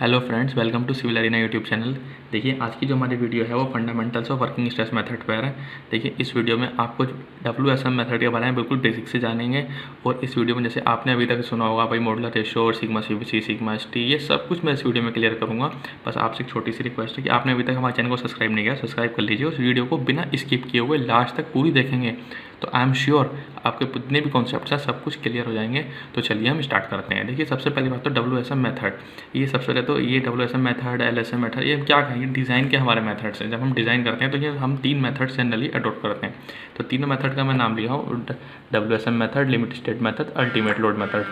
Hello friends, welcome to civil arena YouTube channel. देखिए, आज की जो हमारी वीडियो है वो fundamentals of working stress method पर है। देखिए, इस वीडियो में आपको WSM मेथड के बारे में बिल्कुल बेसिक से जानेंगे। और इस वीडियो में जैसे आपने अभी तक सुना होगा भाई मॉडुलर रेशो और सिग्मा CBC, सिग्मा ST, ये सब कुछ मैं इस वीडियो में क्लियर करूँगा। बस आपसे एक छोटी सी रिक्वेस्ट है कि आपने अभी तक हमारे चैनल को सब्सक्राइब नहीं किया, सब्सक्राइब कर लीजिए। उस वीडियो को बिना स्किप किए हुए लास्ट तक पूरी देखेंगे तो आई एम श्योर आपके जितने भी कॉन्सेप्ट्स हैं सब कुछ क्लियर हो जाएंगे। तो चलिए हम स्टार्ट करते हैं। देखिए, सबसे पहली बात तो WSM मेथड। ये सबसे पहले तो ये WSM मेथड, LSM मेथड, ये क्या कहेंगे, डिज़ाइन के हमारे मेथड्स हैं। जब हम डिज़ाइन करते हैं तो ये हम 3 मेथड जनरली अडोप्ट करते हैं। तो तीनों मेथड का मैं नाम लिया हूँ, WSM method, limit state method, ultimate load method.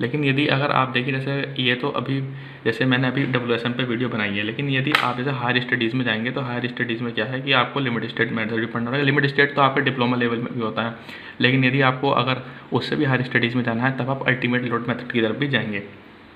लेकिन यदि अगर आप देखिए, जैसे ये तो अभी जैसे मैंने अभी WSM पे वीडियो बनाई है, लेकिन यदि आप जैसे हायर स्टडीज़ में जाएंगे तो हायर स्टडीज़ में क्या है कि आपको लिमिट स्टेट मेथड भी पढ़ना होगा। लिमिट स्टेट तो आपके डिप्लोमा लेवल में भी होता है, लेकिन यदि आपको अगर उससे भी हायर स्टडीज़ में जाना है तब आप अल्टीमेट लोड मेथड की तरफ भी जाएंगे।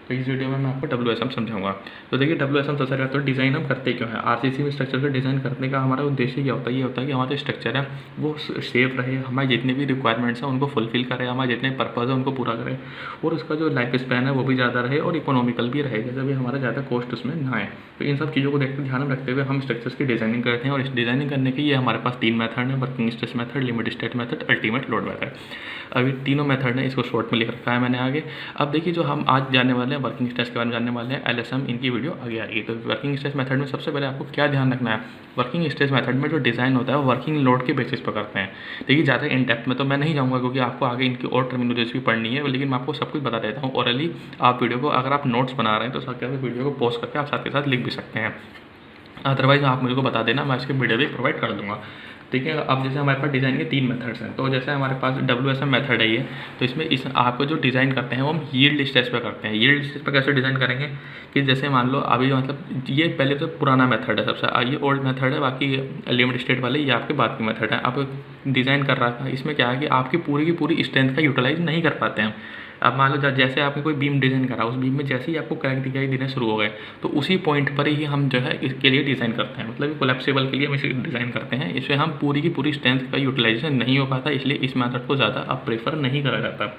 तो इस वीडियो में मैं आपको WSM समझाऊंगा। तो देखिए, WSM सबसे पहले तो डिज़ाइन हम करते क्यों हैं। RCC में स्ट्रक्चर का डिज़ाइन करने का हमारा उद्देश्य क्या होता है, ये होता है कि हमारा स्ट्रक्चर है वो सेफ रहे, हमारे जितने भी रिक्वायरमेंट्स हैं उनको फुलफिल करे, हमारे जितने पर्पज़ है उनको पूरा करे, और उसका जो लाइफ स्पैन है वो भी ज़्यादा रहे और इकोनॉमिकल भी रहे, जैसे भी हमारा ज़्यादा कॉस्ट उसमें ना आए। तो इन सब चीज़ों को देखते ध्यान में रखते हुए हम स्ट्रक्चर्स की डिज़ाइनिंग करते हैं। और इस डिज़ाइनिंग करने के ये हमारे पास 3 मेथड हैं, working stress method, limit state method, ultimate load method. अभी तीनों मेथड ने इसको शॉर्ट में लिख रखा है मैंने आगे। अब देखिए, जो हम आज जानने वाले हैं वर्किंग स्ट्रेस के बारे में जानने वाले हैं, LSM, इनकी वीडियो आगे आएगी। तो वर्किंग स्ट्रेस मेथड में सबसे पहले आपको क्या ध्यान रखना है, वर्किंग स्ट्रेस मेथड में जो डिज़ाइन होता है वो वर्किंग लोड के बेसिस पर करते हैं। देखिए, ज़्यादा इन डेप्थ में तो मैं नहीं जाऊँगा क्योंकि आपको आगे इनकी और टर्मिनोलॉजी भी पढ़नी है, लेकिन मैं आपको सब कुछ बता देता हूँ ओरली। आप वीडियो को अगर आप नोट्स बना रहे हैं तो साथ वीडियो को पॉज करके आप साथ के साथ लिख भी सकते हैं। अदरवाइज आप मुझे को बता देना, मैं इसकी वीडियो भी प्रोवाइड कर दूँगा। ठीक है। अब जैसे हमारे पास डिज़ाइन के 3 मेथड्स हैं, तो जैसे हमारे पास WSM मेथड है ये, तो इसमें आपको जो डिज़ाइन करते हैं वो हम यील्ड स्ट्रेस पे करते हैं। यील्ड स्ट्रेस पे कैसे डिज़ाइन करेंगे कि जैसे मान लो अभी मतलब ये पहले तो पुराना मेथड है, सबसे ये ओल्ड मेथड है, बाकी लिमिट स्टेट वाले ये आपके बाद की मेथड है। आप डिज़ाइन कर रहा था, इसमें क्या है कि आपकी पूरी की पूरी स्ट्रेंथ का यूटिलाइज नहीं कर पाते हैं। अब मान लो जैसे आपने कोई बीम डिज़ाइन करा, उस बीम में जैसे ही आपको क्रैक दिखाई देने शुरू हो गए तो उसी पॉइंट पर ही हम जो है इसके लिए डिज़ाइन करते हैं, मतलब कोलैप्सिबल के लिए हम इसे डिज़ाइन करते हैं। इसमें हम पूरी की पूरी स्ट्रेंथ का यूटिलाइजेशन नहीं हो पाता, इसलिए इस मेथड को ज़्यादा अब प्रेफर नहीं करा जाता।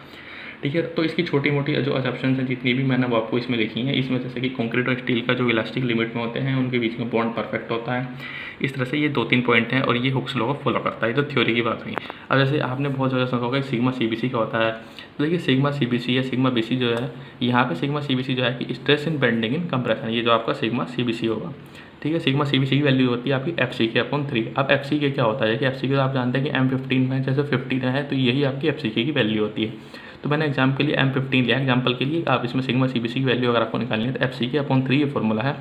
ठीक है। तो इसकी छोटी मोटी जो असम्पशंस हैं जितनी भी मैंने वो आपको इसमें लिखी हैं, इसमें जैसे कि कंक्रीट और स्टील का जो इलास्टिक लिमिट में होते हैं उनके बीच में बॉन्ड परफेक्ट होता है। इस तरह से ये 2-3 पॉइंट हैं और ये हुक्स लॉ को फॉलो करता है। ये तो थ्योरी की बात हुई। अब जैसे आपने बहुत ज़्यादा सुना होगा सिग्मा CBC का होता है। तो देखिए, सिग्मा CBC या सिग्मा BC जो है, यहाँ पे सिग्मा CBC जो है कि stress in bending in compression, ये जो आपका सिग्मा CBC होगा। ठीक है। सिग्मा CBC की वैल्यू होती है आपकी FCK/3। अब FCK क्या होता है कि FCK आप जानते हैं कि M15 में जैसे 15 है तो यही आपकी FCK की वैल्यू होती है। तो मैंने एग्जाम के लिए M15 लिया एग्जाम्पल के लिए। आप इसमें सिग्मा CBC की वैल्यू अगर आपको निकालनी है तो FCK/3 ये फॉर्मूला है।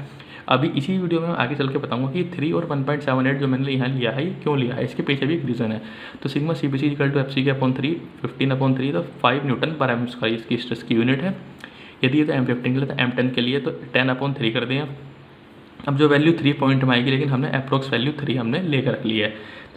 अभी इसी वीडियो में आगे चल के बताऊंगा कि 3 और 1.78 जो मैंने यहाँ लिया है ये क्यों लिया है, इसके पीछे भी एक रीज़न है। तो sigma CBC equal to FCK/3, 15/3 तो 5 Nm/m², इसकी स्ट्रेस की यूनिट है। यदि ये तो M15 के लिए, तो M10 के लिए तो 10/3 कर दें। अब जो वैल्यू 3 पॉइंट में आएगी, लेकिन हमने अप्रोक्स वैल्यू 3 हमने लेकर रख ली है।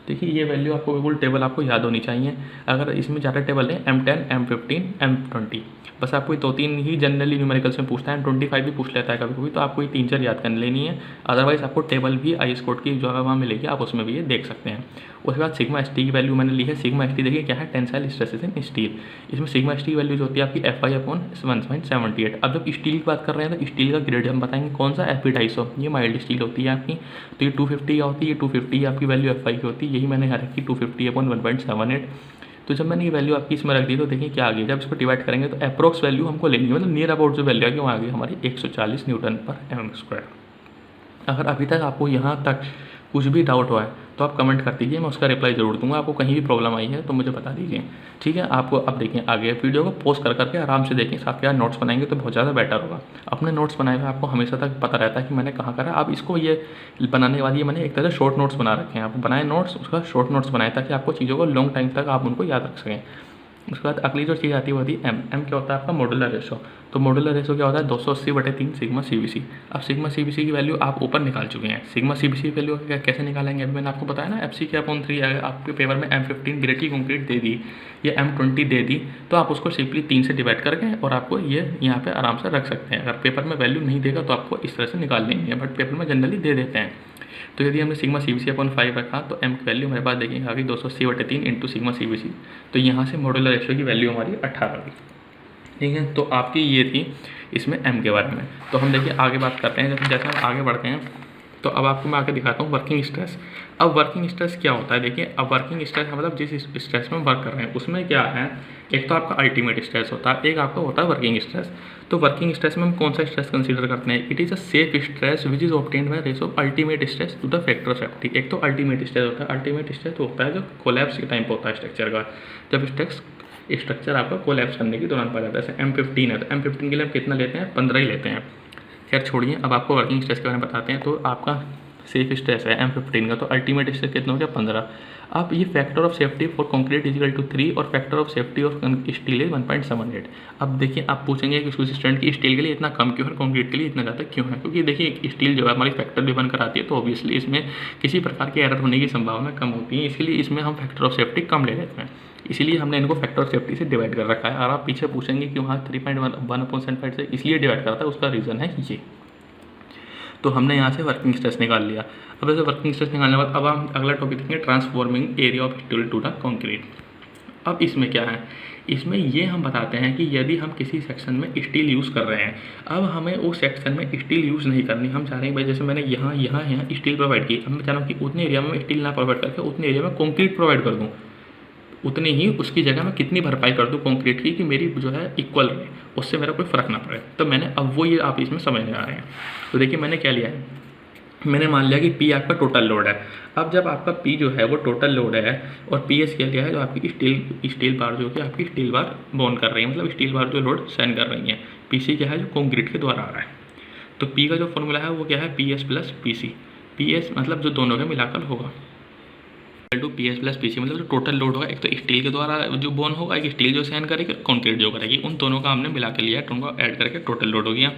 देखिए, ये वैल्यू आपको बिल्कुल टेबल आपको याद होनी चाहिए। अगर इसमें ज़्यादा टेबल है M10, M15, M20, बस आपको 2-3 ही जनरली न्यूमेरिकल्स में पूछता है, M25 भी पूछ लेता है कभी कभी, तो आपको ये 3-4 याद कर लेनी है। अदरवाइज आपको टेबल भी IS कोड की जो वहाँ मिलेगी, आप उसमें भी ये देख सकते हैं। उसके बाद सिग्मा ST की वैल्यू मैंने ली है। सिग्मा ST देखिए क्या है, टेंसाइल स्ट्रेसेस इन स्टील। इसमें सिग्मा ST की वैल्यू जो होती है आपकी FI/1.78। अब जब स्टील की बात कर रहे हैं तो स्टील का ग्रेड हम बताएंगे कौन सा, Fe250, ये माइल्ड स्टील होती है आपकी। तो ये 250 का होती है, ये 250 आपकी वैल्यू FI की होती है, यही मैंने यहाँ रखी 250/1.78। तो जब मैंने ये वैल्यू आपकी इसमें रख दी तो देखिए क्या आ गई, जब इसको डिवाइड करेंगे तो अप्रोक्स वैल्यू हमको लेनी है, मतलब नियर अबाउट जो वैल्यू आएगी वो आ गई हमारी 140 Nm/mm²। अगर अभी तक आपको यहाँ तक कुछ भी डाउट हुआ है तो आप कमेंट कर दीजिए, मैं उसका रिप्लाई ज़रूर दूंगा। आपको कहीं भी प्रॉब्लम आई है तो मुझे बता दीजिए। ठीक है। आपको अब देखिए आगे वीडियो को पॉज कर करके आराम से देखें, साथ के साथ नोट्स बनाएंगे तो बहुत ज़्यादा बेटर होगा। अपने नोट्स बनाए हुए आपको हमेशा तक पता रहता है कि मैंने कहाँ करा। अब इसको ये बनाने के बाद ये मैंने एक तरह से शॉर्ट नोट्स बना रखे हैं। आप बनाए नोट्स, उसका शॉर्ट नोट्स बनाए ताकि आपको चीज़ों को लॉन्ग टाइम तक आप उनको याद रख सकें। उसके बाद अगली जो चीज़ आती है वो होती है M क्या होता है आपका, मॉडुलर रेशो। तो मॉडुलर रेशो क्या होता है, 280/3 सिग्मा CBC। अब सिग्मा CBC की वैल्यू आप ऊपर निकाल चुके हैं। सिग्मा CBC की वैल्यू कैसे निकालेंगे, अभी मैंने आपको बताया ना, FCK/3। अगर आपके पेपर में M15 ग्रेड की कंक्रीट दे दी या M20 दे दी तो आप उसको सिंपली 3 से डिवाइड करके और आपको ये यहाँ पे आराम से रख सकते हैं। अगर पेपर में वैल्यू नहीं देगा तो आपको इस तरह से निकाल लेंगे है, बट पेपर में जनरली दे देते हैं। तो यदि हमने सिग्मा CBC/5 रखा तो M की वैल्यू हमारे पास देखेंगे आ गई 280/3 इंटू सिग्मा CBC। तो यहाँ से मॉडुलर रेशो की वैल्यू हमारी 18 आ गई। ठीक है। तो आपकी ये थी इसमें एम के बारे में। तो हम देखिए आगे बात करते हैं। जैसे हम आगे बढ़ते हैं तो अब आपको मैं आगे दिखाता हूँ वर्किंग स्ट्रेस। अब वर्किंग स्ट्रेस क्या होता है, देखिए अब वर्किंग स्ट्रेस मतलब जिस स्ट्रेस में वर्क कर रहे हैं उसमें क्या है, एक तो आपका अल्टीमेट स्ट्रेस होता है, एक आपका होता है वर्किंग स्ट्रेस। तो वर्किंग स्ट्रेस में हम कौन सा स्ट्रेस कंसीडर करते हैं, it is a safe stress which is obtained by ratio of ultimate stress to the factor of safety. एक तो अल्टीमेट स्ट्रेस होता है, अल्टीमेट स्ट्रेस होता है जो कोलैप्स के टाइम पर होता है स्ट्रक्चर का, जब स्ट्रक्चर आपका कोलैप्स करने के दौरान पाया जाता है। जैसे M15 है तो M15 के लिए हम कितना लेते हैं, 15 ही लेते हैं। खैर छोड़िए, अब आपको वर्किंग स्ट्रेस के बारे में बताते हैं। तो आपका सेफ स्ट्रेस है M15 का, तो अल्टीमेट स्ट्रेस कितना हो गया 15। अब ये factor of safety for concrete is equal to 3 और factor of safety of steel is 1.78। अब देखिए आप पूछेंगे कि कुछ स्टूडेंट की स्टील के लिए इतना कम क्यों है, कंक्रीट के लिए इतना ज़्यादा क्यों है, क्योंकि देखिए स्टील जो है हमारी फैक्टर भी बनकर आती है, तो ऑब्वियसली इसमें किसी प्रकार की एरर होने की संभावना कम होती है, इसलिए इसमें हम फैक्टर ऑफ सेफ्टी कम ले लेते हैं, इसीलिए हमने इनको फैक्टर ऑफ सेफ्टी से डिवाइड कर रखा है। और आप पीछे पूछेंगे कि वहाँ 3.1 से इसलिए डिवाइड करता है, उसका रीज़न है ये। तो हमने यहाँ से वर्किंग स्ट्रेस निकाल लिया। अब ऐसे वर्किंग स्ट्रेस निकालने के बाद अब हम अगला टॉपिक देखेंगे transforming area of steel to the concrete. अब इसमें क्या है, इसमें ये हम बताते हैं कि यदि हम किसी सेक्शन में स्टील यूज़ कर रहे हैं, अब हमें उस सेक्शन में स्टील यूज़ नहीं करनी, हम चाह रहे हैं भाई जैसे मैंने यहाँ स्टील प्रोवाइड की, अब मैं चाह रहा हूँ कि उतने एरिया में स्टील ना प्रोवाइड करके उतने एरिया में कंक्रीट प्रोवाइड कर दूँ, उतनी ही उसकी जगह मैं कितनी भरपाई कर दूँ कंक्रीट की कि मेरी जो है इक्वल रहे, उससे मेरा कोई फ़र्क ना पड़े। तो मैंने अब वो ये आप इसमें समझ में आ रहे हैं। तो देखिए मैंने क्या लिया है, मैंने मान लिया कि P आपका टोटल लोड है। अब जब आपका P जो है वो टोटल लोड है और PS क्या लिया है, जो आपकी स्टील बार जो कि आपकी स्टील बार बॉन्ड कर रही है, मतलब स्टील बार जो लोड सहन कर रही है, PC क्या है जो कंक्रीट के द्वारा आ रहा है। तो P का जो फॉर्मूला है वो क्या है, PS प्लस PC। PS मतलब जो दोनों का मिलाकर होगा टू PS प्लस PC, मतलब जो टोटल लोड होगा, एक तो स्टील के द्वारा जो बॉन्ड होगा, एक स्टील जो सहन करेगी, कंक्रीट जो करेगी, उन दोनों का हमने मिला के लिया है, उनको ऐड करके टोटल लोड हो गया।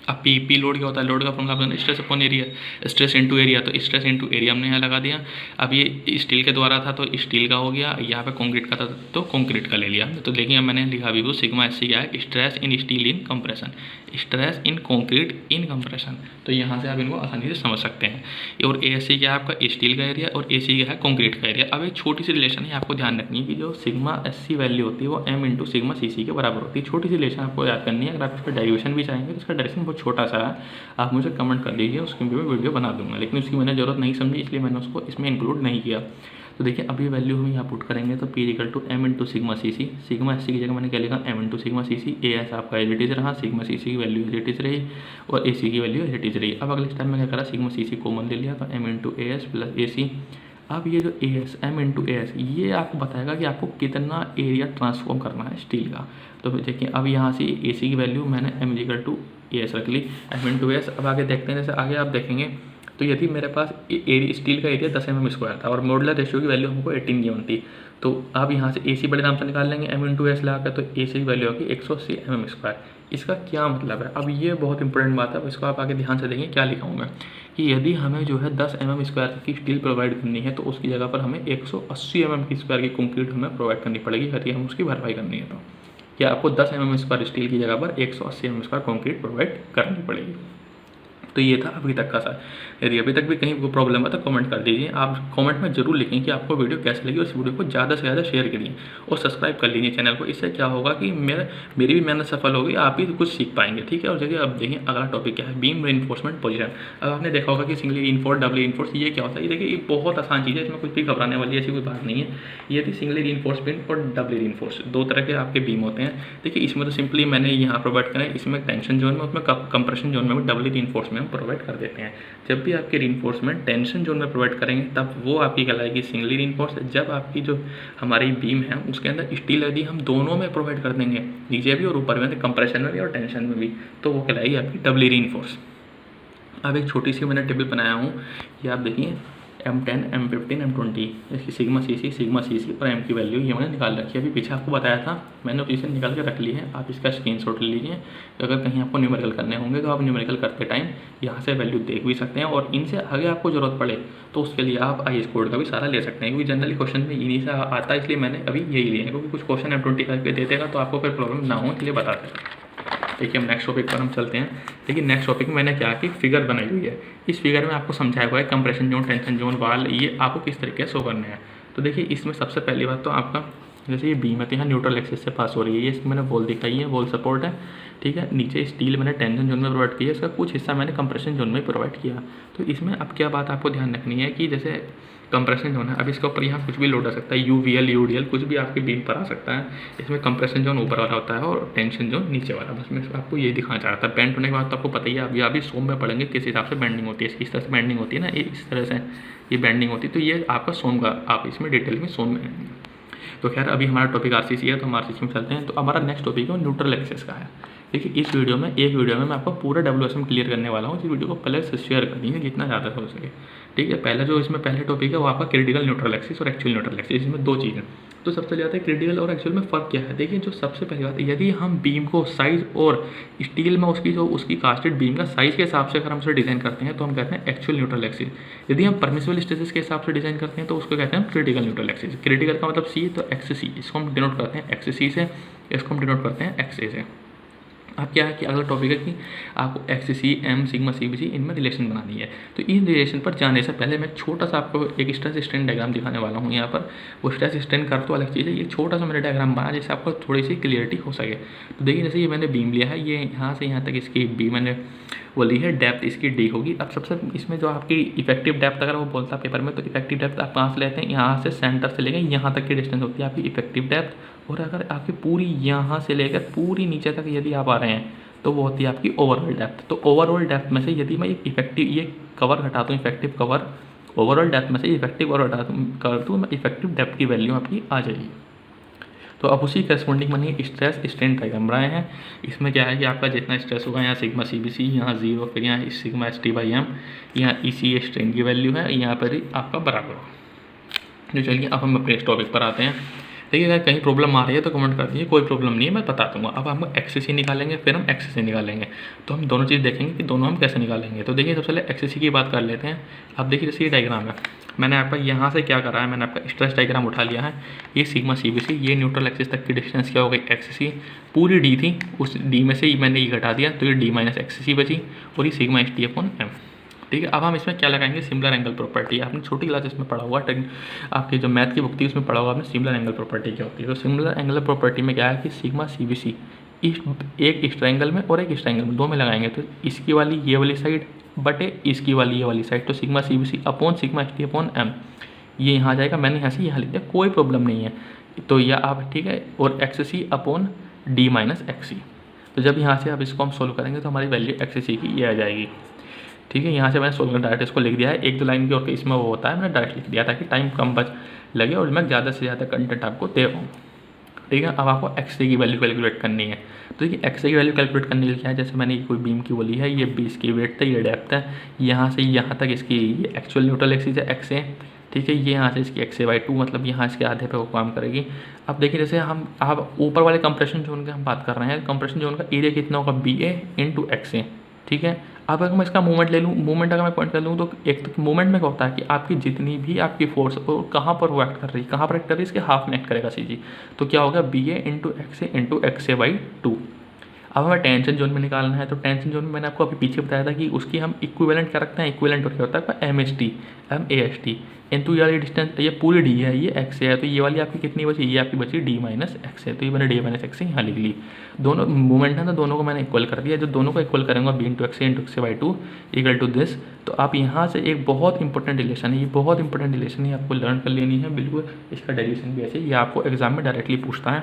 अब P लोड क्या होता है, लोड का formula stress upon area, stress into area, तो स्ट्रेस इनटू एरिया हमने यहाँ लगा दिया। अब ये स्टील के द्वारा था तो स्टील का हो गया, यहाँ पे कंक्रीट का था तो कंक्रीट का ले लिया। तो देखिए मैंने लिखा भी वो सिग्मा SC क्या है, stress in steel in compression, stress in concrete in compression. तो यहाँ से आप इनको आसानी से समझ सकते हैं। और ASC क्या है आपका स्टील का एरिया और AC क्या है कंक्रीट का एरिया। अब एक छोटी सी रिलेशन है, आपको ध्यान रखनी है कि जो सिग्मा SC वैल्यू होती है वो M इंटू सिग्मा CC के बराबर होती है। छोटी सी रिलेशन आपको याद करनी है। अगर आप इसका डेरिवेशन भी चाहेंगे तो इसका डायरेक्शन बहुत छोटा सा है, आप मुझे कमेंट कर दीजिए, उसकी भी मैं वीडियो बना दूंगा, लेकिन उसकी मैंने ज़रूरत नहीं समझी इसलिए मैंने उसको इसमें इंक्लूड नहीं किया। तो देखिए अभी वैल्यू हम यहाँ पुट करेंगे तो P equal to M into sigma CC, sigma SC की जगह मैंने क्या लिखा M into sigma CC, AS आपका एज इट इज रहा, सिग्मा CC की वैल्यू एज इट इज रही और AC की वैल्यू एज इट इज रही। अब अगले स्टेप में क्या करा, सिग्मा CC कॉमन ले लिया तो M into AS plus AC। अब ये जो AS M इंटू AS ये आपको बताएगा कि आपको कितना एरिया ट्रांसफॉर्म करना है स्टील का। तो देखिए अब यहाँ से AC की वैल्यू मैंने M इक्वल टू AS रख ली, M इंटू AS। अब आगे देखते हैं, जैसे आगे आप देखेंगे तो यदि मेरे पास स्टील का एरिया 10 mm स्क्वायर था और मॉडुलर रेशियो की वैल्यू हमको 18 गिवन थी, तो अब यहाँ से AC बड़े नाम से निकाल लेंगे M इंटू AS लगा कर, तो AC की वैल्यू होगी 180 mm स्क्वायर। इसका क्या मतलब है, अब ये बहुत इंपॉर्टेंट बात है, अब इसको आप आगे ध्यान से देखेंगे क्या लिखा हूँ मैं, कि यदि हमें जो है 10 mm स्क्वायर की स्टील प्रोवाइड करनी है तो उसकी जगह पर हमें 180 mm की स्क्वायर की कंक्रीट हमें प्रोवाइड करनी पड़ेगी, यदि हम उसकी भरपाई करनी है तो। या आपको 10 mm स्क्वायर स्टील की जगह पर 180 mm स्क्वायर कंक्रीट प्रोवाइड करनी पड़ेगी। तो ये था अभी तक का सर। यदि अभी तक भी कहीं कोई प्रॉब्लम है तो कमेंट कर दीजिए। आप कमेंट में जरूर लिखें कि आपको वीडियो कैसे लगी और इस वीडियो को ज़्यादा से ज़्यादा शेयर करिए और सब्सक्राइब कर लीजिए चैनल को। इससे क्या होगा कि मेरी भी मेहनत सफल होगी, आप भी कुछ सीख पाएंगे, ठीक है। और देखिए अब देखिए अगला टॉपिक क्या है, बीम रीइंफोर्समेंट पोजीशन। अब आपने देखा होगा कि सिंगली रीइंफोर्स, डबल रीइंफोर्स, ये क्या होता है। ये देखिए ये बहुत आसान चीज़ है, इसमें कुछ भी घबराने वाली ऐसी कोई बात नहीं है। ये थी सिंगली रीइंफोर्स बीम और डबल रीइंफोर्स, दो तरह के आपके बीम होते हैं। देखिए इसमें तो सिंपली मैंने यहाँ प्रोवाइड करें, इसमें टेंशन जोन में, उसमें कंप्रेशन जोन में डबल रीइंफोर्स में हम प्रोवाइड कर देते हैं। जब भी आपके रीइंफोर्समेंट टेंशन जोन में प्रोवाइड करेंगे तब वो आपकी कहलाएगी सिंगली रीइंफोर्स। जब आपकी जो हमारी बीम है उसके अंदर स्टील यदि हम दोनों में प्रोवाइड कर देंगे, नीचे भी और ऊपर में, कंप्रेशन में भी और टेंशन में भी, तो वो कहलाएगी आपकी डबली रीइंफोर्स। अब एक छोटी सी मैंने टेबल बनाया हूँ, ये आप देखिए M10, M15, M20, इसकी सिग्मा CC और M की वैल्यू ये मैंने निकाल रखी है। अभी पीछे आपको बताया था, मैंने इसे निकाल के रख ली है, आप इसका स्क्रीनशॉट ले लीजिए। तो अगर कहीं आपको न्यूमेरिकल करने होंगे तो आप न्यूमेरिकल करते टाइम यहाँ से वैल्यू देख भी सकते हैं, और इनसे आगे आपको जरूरत पड़े तो उसके लिए आप IS कोड का भी सारा ले सकते हैं, क्योंकि जनरली क्वेश्चन में इन्हीं से आता है, इसलिए मैंने अभी यही लिया है, क्योंकि कुछ क्वेश्चन M25 पे दे देगा तो आपको फिर प्रॉब्लम ना हो, इसलिए बता देगा। देखिए हम नेक्स्ट टॉपिक पर हम चलते हैं। देखिए नेक्स्ट टॉपिक में मैंने क्या कि फिगर बनाई हुई है, इस फिगर में आपको समझाया हुआ है कंप्रेशन जोन, टेंशन जोन, वाल, ये आपको किस तरीके से शो करने हैं। तो देखिए इसमें सबसे पहली बात तो आपका जैसे ये बीम है तो यहाँ न्यूट्रल एक्सिस से पास हो रही है, ये इसकी मैंने वॉल दिखाई है, वॉल सपोर्ट है, ठीक है। नीचे स्टील मैंने टेंशन जोन में प्रोवाइड किया, इसका कुछ हिस्सा मैंने कंप्रेशन जोन में प्रोवाइड किया। तो इसमें अब क्या बात आपको ध्यान रखनी है कि जैसे कंप्रेशन जोन है, अब इसके ऊपर यहाँ कुछ भी लोड आ सकता है, UVL UDL कुछ भी आपके बीम पर आ सकता है। इसमें कंप्रेशन जोन ऊपर वाला होता है और टेंशन जोन नीचे वाला। बस मैं आपको ये दिखाना चाह रहा था। बेंड होने के बाद तो आपको पता ही है, अभी सोम में पढ़ेंगे किस हिसाब से बेंडिंग होती है, इस तरह से बेंडिंग होती है ना, इस तरह से ये बेंडिंग होती है। तो ये आपका सोम का, आप इसमें डिटेल में सोम में। तो खैर अभी हमारा टॉपिक RCC है, तो हम RCC में चलते हैं। तो हमारा नेक्स्ट टॉपिक है न्यूट्रल एक्सिस का है। देखिए इस वीडियो में, एक वीडियो में मैं आपको पूरा WSM क्लियर करने वाला हूँ। इस वीडियो को पहले से शेयर करनी है जितना ज़्यादा हो सके, ठीक है। पहला जो इसमें पहले टॉपिक है वो आपका क्रिटिकल न्यूट्रल एक्सिस और एक्चुअल न्यूट्रल एक्सिस, इसमें दो चीज़ें। तो सबसे ज़्यादा क्रिटिकल और एक्चुअल में फ़र्क क्या है। देखिए जो सबसे पहली बात, यदि हम बीम को साइज़ और स्टील में उसकी कास्टेड बीम का साइज़ के हिसाब से अगर हम उसे डिज़ाइन करते हैं तो हम कहते हैं एक्चुअल न्यूट्रल एक्सिस। यदि हम परमिसिबल स्ट्रेसेस के हिसाब से डिज़ाइन करते हैं तो उसको कहते हैं क्रिटिकल न्यूट्रल एक्सिस। क्रिटिकल का मतलब C, तो XC, इसको हम डिनोट करते हैं XC से, इसको हम डिनोट करते हैं XA से। अब क्या है कि अगला टॉपिक है कि आपको XC, M, सिग्मा, CBC इनमें रिलेशन बनानी है। तो इन रिलेशन पर जाने से पहले मैं छोटा सा आपको एक स्ट्रेस स्ट्रेन डायग्राम दिखाने वाला हूँ यहाँ पर। वो स्ट्रेस स्ट्रेन कर तो अलग चीज़ है, ये छोटा सा मैंने डायग्राम बना जिससे आपको थोड़ी सी क्लियरिटी हो सके। तो देखिए जैसे ये मैंने बीम लिया है, ये यहाँ से यहाँ तक इसकी बीम मैंने वो ली है, डेप्थ इसकी D होगी। अब सबसे इसमें जो आपकी इफेक्टिव डेप्थ अगर वो बोलता है पेपर में, तो इफेक्टिव डेप्थ आप कहाँ से लेते हैं, यहाँ से सेंटर से लेकर यहाँ तक की डिस्टेंस होती है आपकी इफेक्टिव डेप्थ। और अगर आपकी पूरी यहाँ से लेकर पूरी नीचे तक यदि आप आ रहे हैं तो वो होती है आपकी ओवरऑल डेप्थ। तो ओवरऑल डेप्थ में से यदि मैं इफेक्टिव ये कवर हटाता हूँ, इफेक्टिव कवर, ओवरऑल डेप्थ में से इफेक्टिव कवर कर दूँ, मैं इफेक्टिव डेप्थ की वैल्यू आपकी आ जाएगी। तो अब उसी करस्पॉन्डिंग मैंने स्ट्रेस स्ट्रेन डायग्राम बनाए हैं। इसमें क्या है कि आपका जितना स्ट्रेस होगा, यहाँ सिग्मा CBC, यहाँ 0, फिर यहाँ सिग्मा ST/M, यहाँ EC स्ट्रेन की वैल्यू है, यहाँ पर ही आपका बराबर हो। तो चलिए अब हम अपने इस टॉपिक पर आते हैं। देखिए अगर कहीं प्रॉब्लम आ रही है तो कमेंट कर दीजिए, कोई प्रॉब्लम नहीं है, मैं बता दूंगा। अब हम XC निकालेंगे, फिर हम XC निकालेंगे। तो हम दोनों चीज़ देखेंगे कि दोनों हम कैसे निकालेंगे। तो देखिए सबसे पहले XC की बात कर लेते हैं। अब देखिए जैसे ये डायग्राम है, मैंने आपका यहाँ से क्या करा है, मैंने आपका स्ट्रेस डायग्राम उठा लिया है। ये सिग्मा CBC, ये न्यूट्रल एक्सिस तक की डिस्टेंस क्या हो गई XC, पूरी D थी, उस D में से ही मैंने ये घटा दिया तो ये D - XC बची, और ये सिग्मा ST/M, ठीक है। अब हम इसमें क्या लगाएंगे, सिमिलर एंगल प्रॉपर्टी। आपने छोटी क्लासेस में पढ़ा हुआ, आपकी जो मैथ की बुक थी उसमें पढ़ा हुआ आपने सिमिलर एंगल प्रॉपर्टी क्या होती है। तो सिमिलर एंगल प्रॉपर्टी में क्या है कि सिग्मा CBC एक इस ट्रायंगल में और एक इस ट्रायंगल में, दो में लगाएंगे तो इसकी वाली ये वाली साइड बटे इसकी वाली ये वाली साइड, तो sigma CBC upon sigma ST/M ये यहाँ जाएगा। मैंने यहाँ से यहाँ लिख दिया, कोई प्रॉब्लम नहीं है। तो यह आप ठीक है, और XC अपॉन D - XC। तो जब यहाँ से आप इसको हम सोल्व करेंगे तो हमारी वैल्यू XC की ये आ जाएगी, ठीक है। यहाँ से मैंने सोल्व कर डायरेक्ट इसको लिख दिया है, एक दो लाइन की और इसमें वो होता है, मैंने डायरेक्ट लिख दिया ताकि टाइम कम बच लगे और मैं ज़्यादा से ज़्यादा कंटेंट आपको दे पाऊँ, ठीक है। अब आपको XC की वैल्यू कैलकुलेट करनी है। तो देखिए XC की वैल्यू कैलकुलेट करने के लिए क्या है, जैसे मैंने कोई बीम की बोली है, ये 20 की वेट है, ये डेप्थ है, यहाँ से यहाँ तक इसकी ये एक्चुअल न्यूट्रल एक्सिस है XA, ठीक है। ये यहाँ से इसकी XA/2 मतलब यहाँ इसके आधे पे वो काम करेगी। अब देखिए जैसे आप ऊपर वाले कंप्रेशन जोन की हम बात कर रहे हैं, कंप्रेशन जोन का एरिया कितना होगा, BA × XA, ठीक है। अब अगर मैं इसका मूवमेंट ले लूँ, मूवमेंट अगर मैं पॉइंट कर लूँ तो एक तो मूवमेंट में क्या होता है कि आपकी जितनी भी आपकी फोर्स और कहाँ पर वो एक्ट कर रही है, कहाँ पर एक्ट कर रही है, इसके हाफ में एक्ट करेगा CG। तो क्या होगा, BA × XA × XA/2। अब हमें टेंशन जोन में निकालना है। तो टेंशन जोन में मैंने आपको अभी पीछे बताया था कि उसकी हम इक्विवेलेंट क्या रखते हैं, इक्विवेलेंट क्या होता है MAST इंटू ये वाली डिस्टेंस, ये पूरी D है, ये XA है, तो ये वाली आपकी कितनी बची, ये आपकी बची D - XA। तो ये मैंने D - XA यहाँ लिख ली। दोनों मूवमेंट है ना, दोनों को मैंने इक्वल कर दिया। जो दोनों को इक्वल करेंगे B × XA × XA/2 equal to this. तो आप यहाँ से एक बहुत इंपॉर्टेंट रिलेशन है, ये बहुत इंपॉर्टेंट रिलेशन है, आपको लर्न कर लेनी है बिल्कुल। इसका डेरिवेशन भी ऐसे, ये आपको एग्जाम में डायरेक्टली पूछता है,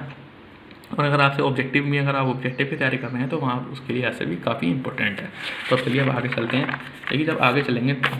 और अगर आपसे ऑब्जेक्टिव में अगर आप ऑब्जेक्टिव की तैयारी कर रहे हैं तो वहाँ उसके लिए ऐसे भी काफ़ी इंपॉर्टेंट है। तो अब चलिए अब आगे चलते हैं। देखिए जब आगे चलेंगे तो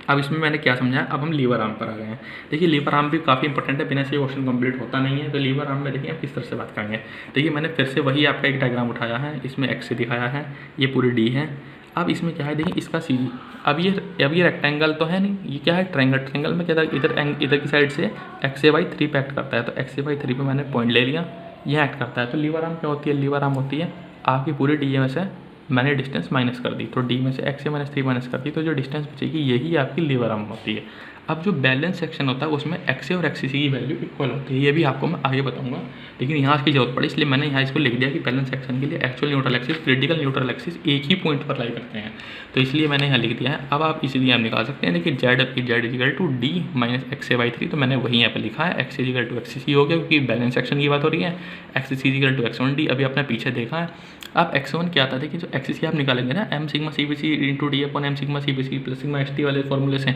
अब इसमें मैंने क्या समझा, अब हम लीवर आर्म पर आ गए हैं। देखिए लीवर आर्म भी काफ़ी इंपॉर्टेंट है, बिना से क्वेश्चन कंप्लीट होता नहीं है। तो लीवर आर्म में देखिए आप किस तरह से बात करेंगे। देखिए मैंने फिर से वही आपका एक डायग्राम उठाया है, इसमें XC दिखाया है, ये पूरी D है। अब इसमें क्या है, देखिए इसका CG, अब ये रेक्टेंगल तो है नहीं, ये क्या है ट्रायंगल। ट्रायंगल में क्या था, इधर की साइड से XA/3 पे एक्ट करता है। तो XA/3 पे मैंने पॉइंट ले लिया, यह एक्ट करता है। तो लीवर आर्म क्या होती है, लीवर आर्म होती है आपकी पूरी D में से मैंने डिस्टेंस माइनस कर दी, तो डी में से एक्स से -3 माइनस कर दी, तो जो डिस्टेंस बचेगी यही आपकी लीवर आर्म होती है। अब जो बैलेंस सेक्शन होता है उसमें एक्स और एक्स की वैल्यू इक्वल होती है, ये भी आपको मैं आगे बताऊंगा, लेकिन यहाँ इसकी जरूरत पड़ी इसलिए मैंने यहाँ इसको लिख दिया कि बैलेंस सेक्शन के लिए actual neutral axis, critical neutral axis एक ही पॉइंट पर लाई करते हैं, तो इसलिए मैंने यहाँ लिख दिया है। अब आप इसीलिए आप निकाल सकते हैं, देखिए Z is equal to D minus X by 3, तो मैंने वही यहाँ पे लिखा है X is equal to X C हो गया, क्योंकि बैलेंस सेक्शन की बात हो रही है। एक्स इजिकल टू x1d, अभी आपने पीछे देखा है। अब x1 क्या आता था कि जो एक्सिस आप निकालेंगे ना M sigma C B C into D upon M sigma C B C plus sigma S T वाले फॉर्मूले से,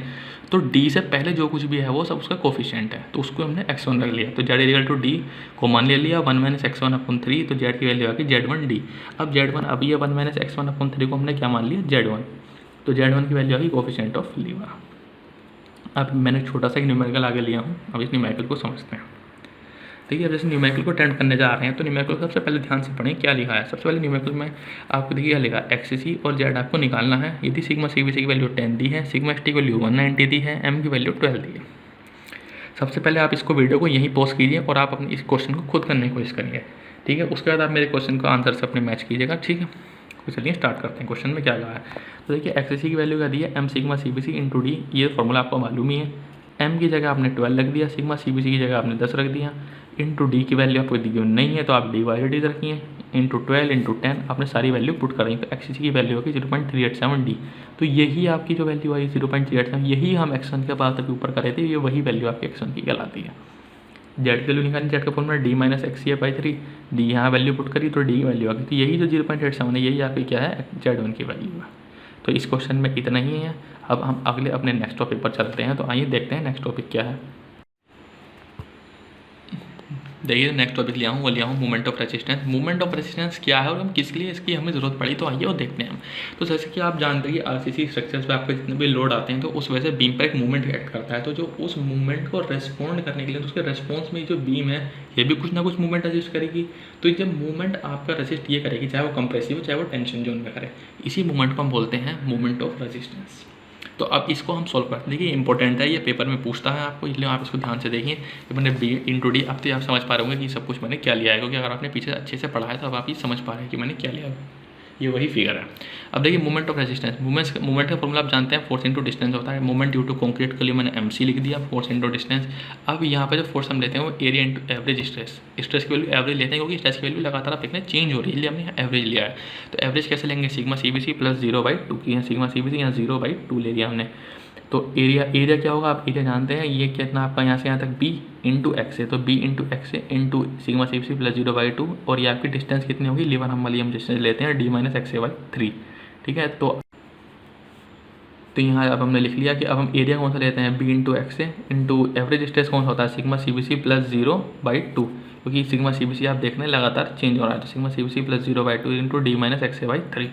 तो डी से पहले जो कुछ भी है वो सब उसका कोफिशिएंट है, तो उसको हमने x1 रख लिया, तो जेड इक्वल टू डी को मान लिया 1 माइनस x1 अपॉन 3, तो जेड की वैल्यू आ गई z1d। अब z1, अब ये 1 माइनस x1 अपॉन 3 को हमने क्या मान लिया z1, तो z1 की वैल्यू आ गई कोफिशिएंट ऑफ लीवर। अब मैंने छोटा सा एक न्यूमेरिकल आगे लिया हूँ, अब इस न्यूमेरिकल को समझते हैं। देखिए अब जैसे न्यूमेरिकल को अटेम्प्ट करने जा रहे हैं, तो न्यूमेरिकल सबसे पहले ध्यान से पढ़ें क्या लिखा है। सबसे पहले न्यूमेरिकल में आपको देखिए क्या लिखा, एक्स सी और जेड आपको निकालना है। यदि सिग्मा सी बी सी की वैल्यू 10 दी है, सिग्मा एस टी की वैल्यू 190 दी है, एम की वैल्यू 12 दी है। सबसे पहले आप इसको वीडियो को यहीं पॉज कीजिए और आप अपने इस क्वेश्चन को खुद करने की कोशिश करिए, ठीक है। उसके बाद आप मेरे क्वेश्चन का आंसर से अपने मैच कीजिएगा, ठीक है। तो चलिए स्टार्ट करते हैं। क्वेश्चन में क्या कहा है, तो देखिए एक्स सी की वैल्यू क्या दी है, M sigma C B C into D, ये फॉर्मूला आपको मालूम ही है। एम की जगह आपने 12 रख दिया, सिग्मा सी बी सी की जगह आपने 10 रख दिया, इंटू डी की वैल्यू आपको दी नहीं है तो आप डी वाई डी रखिए, इंटू 12 इंटू 10 आपने सारी वैल्यू पुट करेंगे, तो एक्स की वैल्यू होगी 0.387 डी। तो यही आपकी जो वैल्यू आई 0.387, यही हम x1 के बाद के ऊपर करे थे, ये वही वैल्यू आपकी x1 की कहलाती है। जेड की वैल्यू निकाली, जेड का formula D minus X C by 3, D यहाँ वैल्यू पुट करी तो डी की वैल्यू आ गई, तो यही जो 0.87 है यही आपकी क्या है z1 की वैल्यू है। तो इस क्वेश्चन में इतना ही है। अब हम अगले अपने नेक्स्ट टॉपिक पर चलते हैं, तो आइए देखते हैं नेक्स्ट टॉपिक क्या है। देखिए नेक्स्ट टॉपिक लिया हूँ, वो लिया हूँ movement of resistance. Movement of resistance क्या है और हम किस लिए इसकी हमें ज़रूरत पड़ी, तो आइए वो देखते हैं हम। तो जैसे कि आप जानते हैं कि आरसीसी स्ट्रक्चर्स पे आपके जितने भी लोड आते हैं तो उस वजह से बीम पर एक मूवमेंट एक्ट करता है, तो जो उस मूवमेंट को रेस्पॉन्ड करने के लिए, तो उसके रेस्पॉन्स में जो बीम है ये भी कुछ ना कुछ मूवमेंट रजिस्ट करेगी। तो जब मूवमेंट आपका रजिस्ट ये करेगी, चाहे वो कंप्रेसिव हो चाहे वो टेंशन जोन में करे, इसी मूवमेंट को हम बोलते हैं मूवमेंट ऑफ रेजिस्टेंस। तो अब इसको हम सॉल्व करते हैं। देखिए इंपॉर्टेंट है, ये पेपर में पूछता है आपको, इसलिए आप इसको ध्यान से देखिए कि मैंने बी इंटू डी, अब तो आप समझ पा रहे होंगे कि सब कुछ मैंने क्या लिया है, क्योंकि अगर आपने पीछे अच्छे से पढ़ा है तो अब आप ये समझ पा रहे हैं कि मैंने क्या लिया है। ये वही फिगर है। अब देखिए मूवमेंट ऑफ रेजिस्टेंस, मूवमेंट का फॉर्मूला आप जानते हैं, फोर्स इंटू डिस्टेंस होता है। मूवमेंट ड्यू टू कंक्रीट के लिए मैंने MC लिख दिया, फोर्स इंटू डिस्टेंस। अब यहाँ पे जो फोर्स हम लेते हैं वो area into average stress, stress की वैल्यू एवरेज लेते हैं, क्योंकि स्ट्रेस की वैल्यू लगातार आप देखते हैं चेंज हो रही है, इसलिए हमने एवरेज लिया है। तो एवरेज कैसे लेंगे, सिग्मा CBC प्लस 0/2 की है, सिग्मा CBC यहाँ 0/2 ले लिया हमने। तो एरिया क्या होगा, आप एरिया जानते हैं, ये कितना आपका यहाँ से यहाँ तक B इंटू एक्स है, तो B इंटू एक्स है इंटू सिग्मा CBC प्लस 0/2, और ये आपकी डिस्टेंस कितनी होगी, लीवर हम वाली हम डिस्टेंस लेते हैं D माइनस x/3, ठीक है। तो यहाँ अब हमने लिख लिया कि अब हम एरिया कौन सा लेते हैं, B इंटू एक्स है इंटू एवरेज स्ट्रेस कौन सा होता है, सिग्मा CBC प्लस 0/2, क्योंकि सिग्मा CBC आप देख रहे हैं लगातार चेंज हो रहा है, तो sigma CBC plus 0/2 into D minus x/3।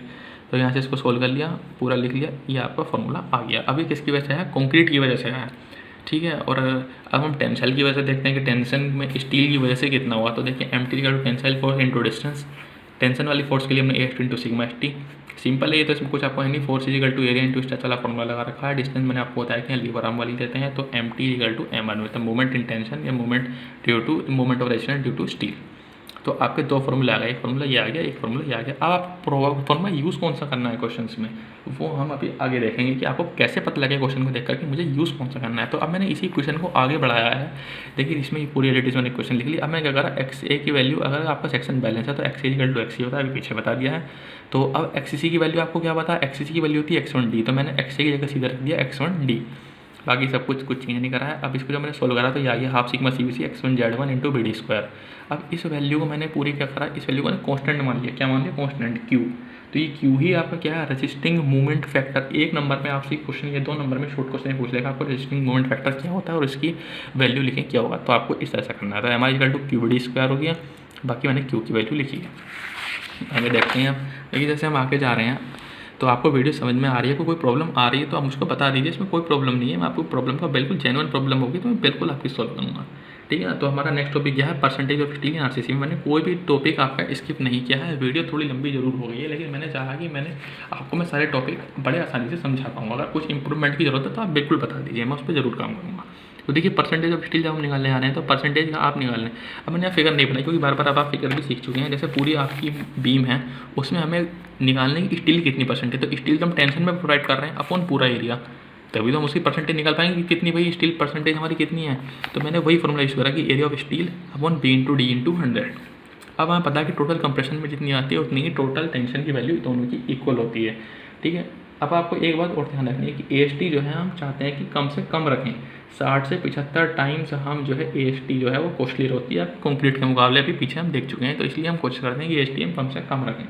तो यहाँ से इसको सोल्व कर लिया, पूरा लिख लिया, ये आपका फॉर्मूला आ गया। अभी किसकी वजह से है, कंक्रीट की वजह से है, ठीक है। और अब हम टेंसाइल की वजह से देखते हैं कि टेंशन में स्टील की वजह से कितना हुआ। तो देखिए MT का tensile force into distance, tension वाली फोर्स के लिए हमने A into sigma ST, simple है ये, तो इसमें कुछ आपको है नहीं, force is equal to area into stress वाला फॉर्मूला लगा रखा है। डिस्टेंस मैंने आपको बताया कि लीवर आर्म वाली देते हैं, तो MT इजिकल टू M1, मतलब मूवमेंट इन टेंशन या movement due to movement of resistance due to steel. तो आपके दो फॉर्मूला आ गए, एक फॉर्मूला ये आ गया, एक फॉर्मूला ये आ गया। अब आप फॉर्मूला यूज़ कौन सा करना है क्वेश्चंस में, वो हम अभी आगे देखेंगे कि आपको कैसे पता लगे क्वेश्चन को देखकर कि मुझे यूज़ कौन सा करना है। तो अब मैंने इसी क्वेश्चन को आगे बढ़ाया है। देखिए इसमें पूरी रिलेटिव मैंने क्वेश्चन लिख लिया। अब मैं क्या करा, XA की वैल्यू, अगर आपका सेक्शन बैलेंस है तो XA इक्वल टू XC होता है, अभी पीछे बता दिया है। तो अब XC की वैल्यू आपको क्या पता है, XC की वैल्यू होती है x1d, तो मैंने XA की जगह सीधा रख दिया x1d, बाकी सब कुछ चेंज नहीं करा है। अब इसको जब मैंने सोल्व करा तो ये आ गया half sigma CBC x1z1 into BD²। अब इस वैल्यू को मैंने पूरी क्या करा, इस वैल्यू को कॉन्स्टेंट मान लिया, क्या मान लिया, कॉन्स्टेंट Q। तो ये Q ही आपका क्या है, रेजिस्टिंग मूवमेंट फैक्टर। एक नंबर में आपसे क्वेश्चन, ये 2 नंबर में शॉर्ट क्वेश्चन पूछ लेगा आपको रेजिस्टिंग मूवमेंट फैक्टर क्या होता है और इसकी वैल्यू लिखें क्या होगा। तो आपको इस तरह से करना है। तो MR इक्वल टू QBD² हो गया, बाकी मैंने Q की वैल्यू लिखी है। आगे देखते हैं। देखिए जैसे हम आगे जा रहे हैं तो आपको वीडियो समझ में आ रही है, कोई प्रॉब्लम आ रही है तो आप मुझको बता दीजिए, इसमें कोई प्रॉब्लम नहीं है। मैं आपको प्रॉब्लम का बिल्कुल जेन्युइन प्रॉब्लम होगी तो मैं बिल्कुल आपकी सॉल्व करूँगा, ठीक है। तो हमारा नेक्स्ट टॉपिक क्या है, percentage of steel in RCC में। मैंने कोई भी टॉपिक आपका स्किप नहीं किया है। वीडियो थोड़ी लंबी जरूर हो गई है, लेकिन मैंने चाहा कि मैंने आपको मैं सारे टॉपिक बड़े आसानी से समझा पाऊँगा। अगर कुछ इंप्रूवमेंट की जरूरत है तो आप बिल्कुल बता दीजिए, मैं उस पर जरूर काम करूँगा। तो देखिए परसेंटेज ऑफ स्टील जब हम निकालने आ रहे हैं तो परसेंटेज का आप निकाल लें। अब मैंने फिगर नहीं बनाई क्योंकि बार बार अब आप फिगर भी सीख चुके हैं। जैसे पूरी आपकी बीम है उसमें हमें निकालने की स्टील कितनी परसेंटेज, तो स्टील तो हम टेंशन में प्रोवाइड कर रहे हैं अपॉन पूरा एरिया, तभी तो हम उसकी परसेंटेज निकाल पाएंगे कि कितनी भाई स्टील परसेंटेज हमारी कितनी है। तो मैंने वही फॉर्मूला यूज़ करा कि area of steel upon B into D into 100। अब हमें पता है कि टोटल कंप्रेशन में जितनी आती है उतनी ही टोटल टेंशन की वैल्यू दोनों की इक्वल होती है, ठीक है। अब आपको एक बात और ध्यान रखनी है कि AST जो है हम चाहते हैं कि कम से कम रखें। 60 से 75 टाइम्स हम जो है AST जो है वो कॉस्टलियर होती है कंक्रीट के मुकाबले, अभी पीछे हम देख चुके हैं। तो इसलिए हम कोशिश करते हैं कि AST हम कम से कम रखें।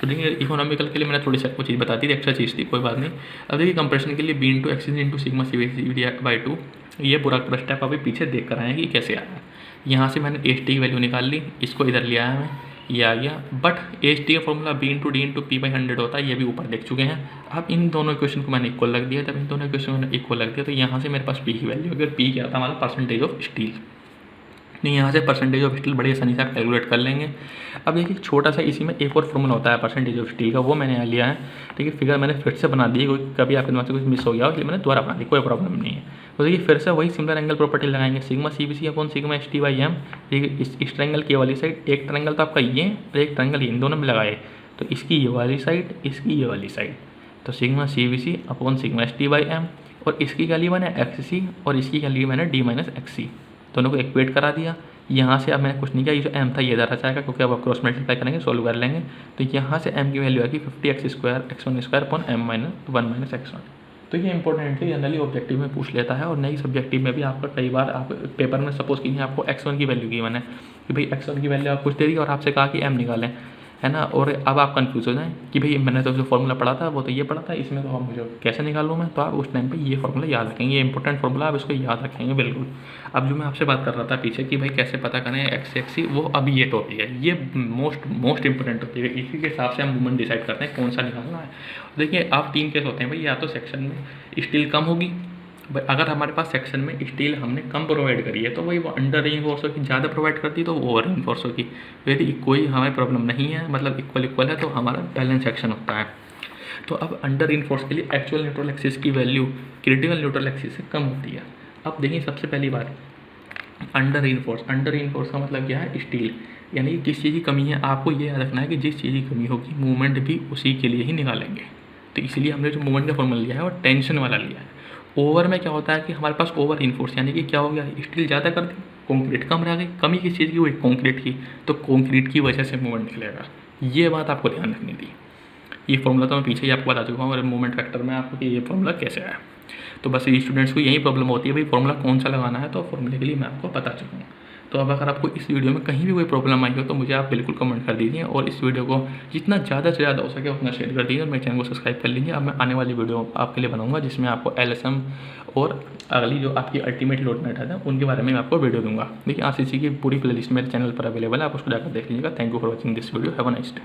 तो देखिए इकोनॉमिकल के लिए मैंने थोड़ी सी आपको चीज़ बता दी थी, एक्स्ट्रा चीज़ थी, कोई बात नहीं। अब देखिए कंप्रेशन के लिए B into axis into sigma CV/2 ये पूरा स्टेप अभी पीछे देख कर आए हैं कि कैसे आया है। यहाँ से मैंने AST की वैल्यू निकाल ली, इसको इधर ले आया मैं, ये आ गया। बट AST का formula B into D into P/100 होता है, ये भी ऊपर देख चुके हैं। अब इन दोनों इक्वेशन को मैंने इक्वल रख दिया, जब इन दोनों इक्वेशन को मैंने इक्वल रख दिया तो यहाँ से मेरे पास P की वैल्यू, अगर P क्या था हमारा परसेंटेज ऑफ स्टील, नहीं यहाँ से परसेंटेज ऑफ स्टील बड़ी आसानी से आप कैलकुलेट कर लेंगे। अब देखिए छोटा सा इसी में एक और फॉर्मूला होता है परसेंटेज ऑफ स्टील का, वो मैंने यहाँ लिया है। देखिए फिगर मैंने फिर से बना दी, कभी आपके दिमाग से कुछ मिस हो गया इसलिए मैंने दोबारा बना दी, कोई प्रॉब्लम नहीं है। तो देखिए फिर से वही सिमिलर एंगल प्रॉपर्टी लगाएंगे, sigma CBC upon sigma ST/m। देखिए इस ट्रायंगल की वाली साइड, एक ट्रायंगल तो आपका ये और एक ट्रायंगल इन दोनों में लगाए, तो इसकी ये वाली साइड, इसकी ये वाली साइड, तो sigma CBC upon sigma ST/m। और इसकी क्या ली मैंने XC और इसकी क्या ली मैंने D-XC, दोनों को इक्वेट करा दिया। यहाँ से अब मैंने कुछ नहीं किया, ये जो m था ये इधर आ जाएगा क्योंकि अब आप क्रॉस मल्टीप्लाई करेंगे, सोल्व कर लेंगे। तो यहाँ से m की वैल्यू आएगी 50x² x1² upon m-1 x1। तो ये इंपॉर्टेंटली जनरली ऑब्जेक्टिव में पूछ लेता है, और नई सब्जेक्टिव में भी आपका कई बार आप पेपर में सपोज कीजिए आपको x1 की वैल्यू की मैंने कि भाई x1 की वैल्यू आप कुछ दे दी और आपसे कहा कि m निकालें, है ना। और अब आप कंफ्यूज हो जाएं कि भाई मैंने तो जो फॉर्मूला पढ़ा था वो तो ये पढ़ा था, इसमें तो अब मुझे कैसे निकालूँ मैं। तो आप उस टाइम पे ये फॉर्मूला याद रखेंगे, ये इंपॉर्टेंट फॉर्मूला आप इसको याद रखेंगे बिल्कुल। अब जो मैं आपसे बात कर रहा था पीछे कि भाई कैसे पता करें XC, वो अब ये टॉपिक है, ये मोस्ट इंपॉर्टेंट टॉपिक है। इसी के हिसाब से हम मूवमेंट डिसाइड करते हैं कौन सा निकालना है। देखिए आप 3 केस होते हैं भाई, या तो सेक्शन में स्टील कम होगी, अगर हमारे पास सेक्शन में स्टील हमने कम प्रोवाइड करी है तो वही वो अंडर रीइंफोर्स होगी, ज़्यादा प्रोवाइड करती है तो वो ओवर रीइंफोर्स होगी। यदि कोई हमें प्रॉब्लम नहीं है, मतलब इक्वल है, तो हमारा बैलेंस सेक्शन होता है। तो अब अंडर रीइंफोर्स के लिए एक्चुअल न्यूट्रल एक्सिस की वैल्यू क्रिटिकल न्यूट्रल एक्सिस से कम होती है। अब देखिए सबसे पहली बात, अंडर रीइंफोर्स का मतलब क्या है, स्टील, यानी कि किस चीज़ की कमी है आपको ये याद रखना है कि जिस चीज़ की कमी होगी मूवमेंट भी उसी के लिए ही निकालेंगे। तो इसलिए हमने जो मूवमेंट का फॉर्मूला लिया है वो टेंशन वाला लिया है। ओवर में क्या होता है कि हमारे पास ओवर इन्फोर्स, यानी कि क्या हो गया, स्टील ज़्यादा कर दी, कंक्रीट कम रह गई, कमी किस चीज़ की हुई, कंक्रीट की, तो कंक्रीट की वजह से मूवमेंट निकलेगा। ये बात आपको ध्यान रखनी थी। ये फॉर्मूला तो मैं पीछे ही आपको बता चुका हूँ और मूवमेंट फैक्टर में आपको कि ये फॉर्मूला कैसे आया। तो बस स्टूडेंट्स को यही प्रॉब्लम होती है भाई फॉर्मूला कौन सा लगाना है, तो फॉर्मूले के लिए मैं आपको बता चुका हूँ। तो अब अगर आपको इस वीडियो में कहीं भी कोई प्रॉब्लम आई हो तो मुझे आप बिल्कुल कमेंट कर दीजिए, और इस वीडियो को जितना ज़्यादा से ज़्यादा हो सके उतना शेयर कर दीजिए, और मेरे चैनल को सब्सक्राइब कर लीजिए। अब मैं आने वाली वीडियो आपके लिए बनाऊंगा जिसमें आपको LSM और अगली जो आपकी अल्टीमेट लोड मेथड है उनके बारे में मैं आपको वीडियो दूंगा। देखिए RCC की पूरी प्लेलिस्ट मेरे चैनल पर अवेलेबल है, आप उसको जाकर देख लीजिएगा। Thank you for watching this video, have a nice day.